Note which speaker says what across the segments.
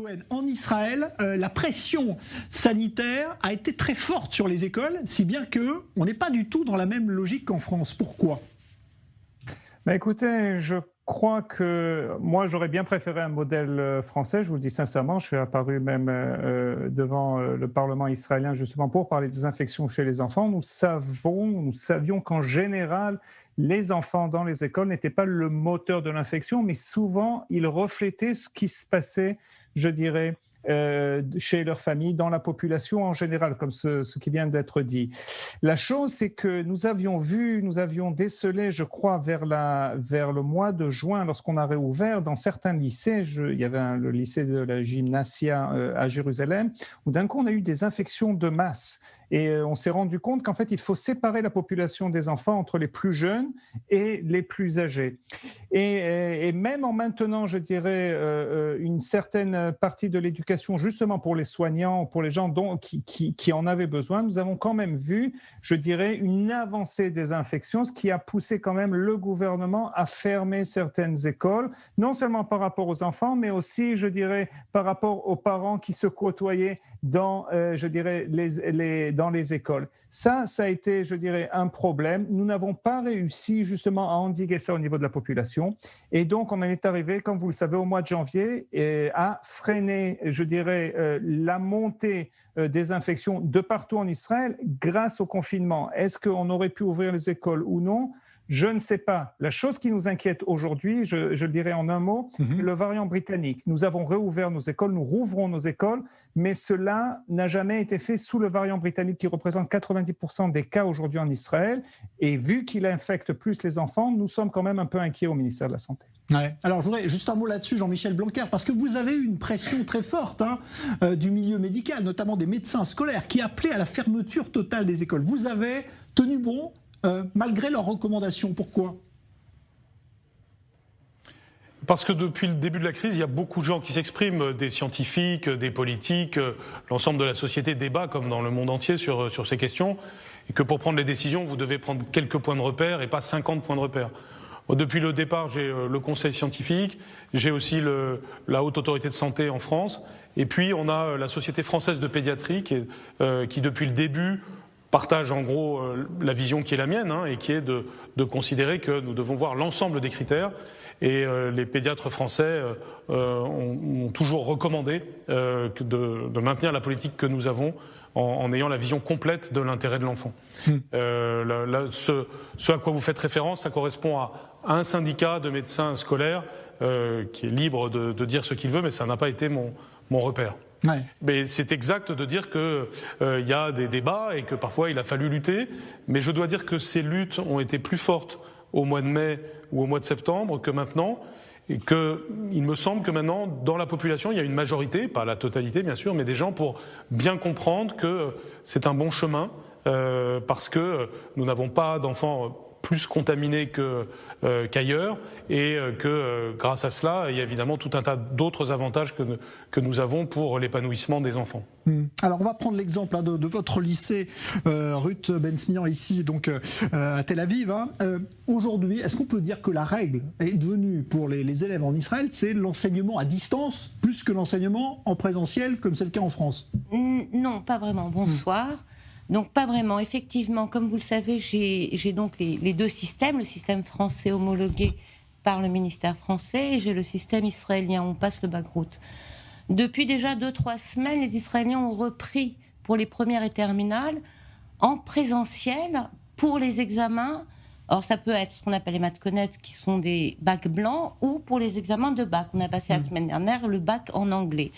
Speaker 1: Cohen, en Israël, la pression sanitaire a été très forte sur les écoles, si bien qu'on n'est pas du tout dans la même logique qu'en France. Pourquoi ?
Speaker 2: Écoutez, je crois que moi, j'aurais bien préféré un modèle français, je vous le dis sincèrement. Je suis apparu même devant le Parlement israélien justement pour parler des infections chez les enfants. Nous savions qu'en général, les enfants dans les écoles n'étaient pas le moteur de l'infection, mais souvent, ils reflétaient ce qui se passait, je dirais, chez leur famille, dans la population en général, comme ce qui vient d'être dit. La chose, c'est que nous avions décelé, je crois, vers le mois de juin, lorsqu'on a réouvert dans certains lycées, il y avait le lycée de la Gymnasia à Jérusalem, où d'un coup, on a eu des infections de masse. Et on s'est rendu compte qu'en fait, il faut séparer la population des enfants entre les plus jeunes et les plus âgés. Et même en maintenant, je dirais, une certaine partie de l'éducation, justement pour les soignants, pour les gens qui en avaient besoin, nous avons quand même vu, je dirais, une avancée des infections, ce qui a poussé quand même le gouvernement à fermer certaines écoles, non seulement par rapport aux enfants, mais aussi, je dirais, par rapport aux parents qui se côtoyaient dans, je dirais, dans les écoles. Ça a été, je dirais, un problème. Nous n'avons pas réussi justement à endiguer ça au niveau de la population. Et donc, on en est arrivé, comme vous le savez, au mois de janvier, à freiner, je dirais, la montée des infections de partout en Israël grâce au confinement. Est-ce qu'on aurait pu ouvrir les écoles ou non ? Je ne sais pas. La chose qui nous inquiète aujourd'hui, je le dirais en un mot, le variant britannique. Nous avons réouvert nos écoles, nous rouvrons nos écoles, mais cela n'a jamais été fait sous le variant britannique qui représente 90% des cas aujourd'hui en Israël. Et vu qu'il infecte plus les enfants, nous sommes quand même un peu inquiets au ministère de la Santé.
Speaker 1: Ouais. Alors, je voudrais juste un mot là-dessus, Jean-Michel Blanquer, parce que vous avez eu une pression très forte du milieu médical, notamment des médecins scolaires, qui appelaient à la fermeture totale des écoles. Vous avez tenu bon malgré leurs recommandations. Pourquoi ?
Speaker 3: Parce que depuis le début de la crise, il y a beaucoup de gens qui s'expriment, des scientifiques, des politiques, l'ensemble de la société débat, comme dans le monde entier, sur ces questions, et que pour prendre les décisions, vous devez prendre quelques points de repère et pas 50 points de repère. Depuis le départ, j'ai le conseil scientifique, j'ai aussi la Haute Autorité de Santé en France, et puis on a la Société française de pédiatrie qui depuis le début partage en gros la vision qui est la mienne, et qui est de considérer que nous devons voir l'ensemble des critères. Et les pédiatres français ont toujours recommandé de maintenir la politique que nous avons en ayant la vision complète de l'intérêt de l'enfant. Ce à quoi vous faites référence, ça correspond à un syndicat de médecins scolaires qui est libre de dire ce qu'il veut, mais ça n'a pas été mon repère. Ouais. Mais c'est exact de dire que y a des débats et que parfois il a fallu lutter, mais je dois dire que ces luttes ont été plus fortes au mois de mai ou au mois de septembre que maintenant, et il me semble que maintenant dans la population il y a une majorité, pas la totalité bien sûr, mais des gens pour bien comprendre que c'est un bon chemin parce que nous n'avons pas d'enfants plus contaminés qu'ailleurs et que grâce à cela, il y a évidemment tout un tas d'autres avantages que nous avons pour l'épanouissement des enfants.
Speaker 1: Alors on va prendre l'exemple de votre lycée, Ruth Ben-Smian, ici donc à Tel Aviv. Aujourd'hui, est-ce qu'on peut dire que la règle est devenue pour les élèves en Israël, c'est l'enseignement à distance plus que l'enseignement en présentiel comme c'est le cas en France ?
Speaker 4: Non, pas vraiment. Bonsoir. Donc pas vraiment. Effectivement, comme vous le savez, j'ai donc les deux systèmes, le système français homologué par le ministère français et j'ai le système israélien, on passe le bac-route. Depuis déjà 2-3 semaines, les Israéliens ont repris pour les premières et terminales en présentiel pour les examens. Alors ça peut être ce qu'on appelle les maths connaître, qui sont des bacs blancs, ou pour les examens de bac. On a passé la semaine dernière le bac en anglais.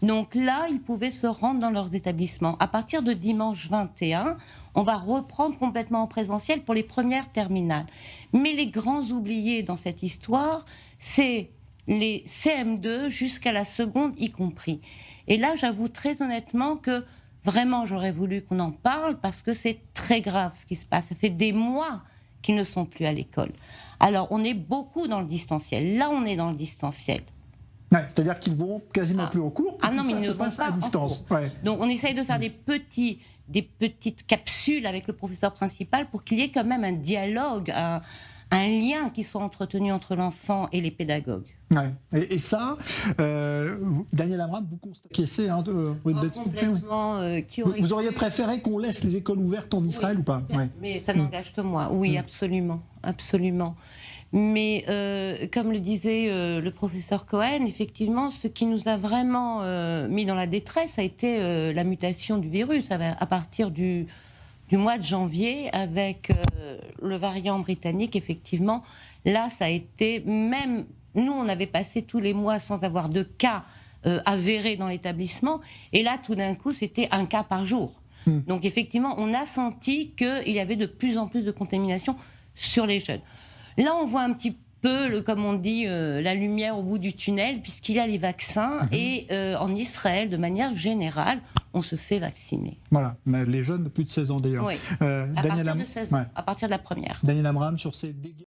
Speaker 4: Donc là, ils pouvaient se rendre dans leurs établissements. À partir de dimanche 21, on va reprendre complètement en présentiel pour les premières terminales. Mais les grands oubliés dans cette histoire, c'est les CM2 jusqu'à la seconde y compris. Et là, j'avoue très honnêtement que vraiment, j'aurais voulu qu'on en parle parce que c'est très grave ce qui se passe. Ça fait des mois qu'ils ne sont plus à l'école. Alors, on est beaucoup dans le distanciel. Là, on est dans le distanciel.
Speaker 1: Ouais, c'est-à-dire qu'ils vont quasiment plus au cours.
Speaker 4: Ah non, mais ils ne
Speaker 1: vont pas à distance.
Speaker 4: Ouais. Donc, on essaye de faire des petites capsules avec le professeur principal pour qu'il y ait quand même un dialogue, un lien qui soit entretenu entre l'enfant et les pédagogues.
Speaker 1: Ouais. Et ça, Daniel Amram, vous constatez
Speaker 4: Complètement.
Speaker 1: Vous auriez préféré qu'on laisse les écoles ouvertes en Israël ou pas?
Speaker 4: Mais ça n'engage que moi. Oui, absolument, absolument. Mais comme le disait le professeur Cohen, effectivement, ce qui nous a vraiment mis dans la détresse a été la mutation du virus à partir du mois de janvier avec le variant britannique. Effectivement, là, ça a été même... Nous, on avait passé tous les mois sans avoir de cas avérés dans l'établissement. Et là, tout d'un coup, c'était un cas par jour. Donc, effectivement, on a senti qu'il y avait de plus en plus de contamination sur les jeunes. Là, on voit un petit peu, comme on dit, la lumière au bout du tunnel, puisqu'il y a les vaccins. Et en Israël, de manière générale, on se fait vacciner.
Speaker 1: Voilà, mais les jeunes de plus de 16 ans d'ailleurs.
Speaker 4: Oui, à partir de 16 ans, à partir de la première.
Speaker 1: Daniel Amram, sur ces dégâts.